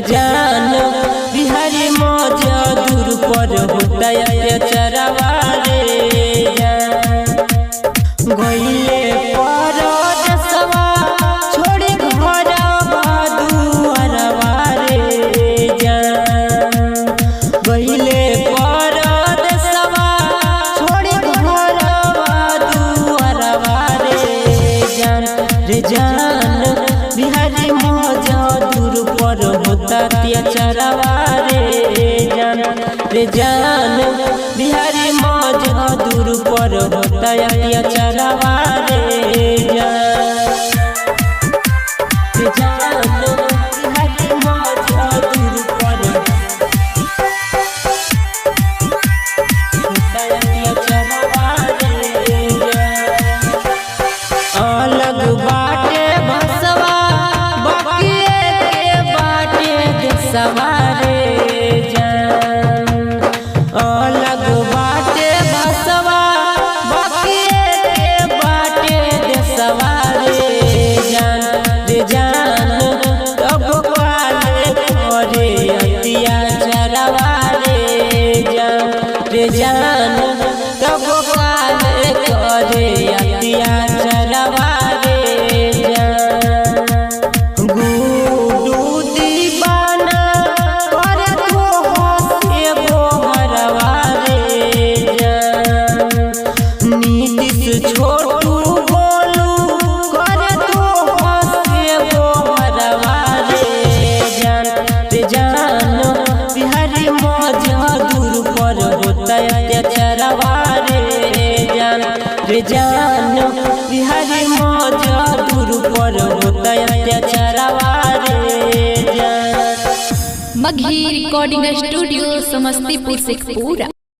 जान बिहारी मौजा दूर पर होता अत्याचारवा रे गइले परदेसवा छोड़ी घर दुआरवा रे गइले परदेसवा छोड़ी घर दुआरवा रे जान बिहारी मौजा दूर पर होता अत्याचारवा रे जान बिहारी मौजा दूर पर होता अत्याचारवा रे जान बिहारी मौजा दूर पर होता अत्याचारवा रे अलग बाटे भसवा बकिए के बाटे देसवा रे अलग बाटे भसवा बकिए के बाटे देसवा रे जान तब काले करे अत्याचारवा रे जान तब काले करे अत्याचारवा रे गुडू दीवाना करे तो हंसे बोहरवा रे नीतीश छोटू बोलू करे तो हंसे बोहरवा रे जान बिहारी मौजा दूर पर होता अत्याचारवा रे जान बिहारी मौजा दूर पर होता अत्याचारवा रे मगही रिकॉर्डिंग स्टूडियो समस्तीपुर शेखपुरा।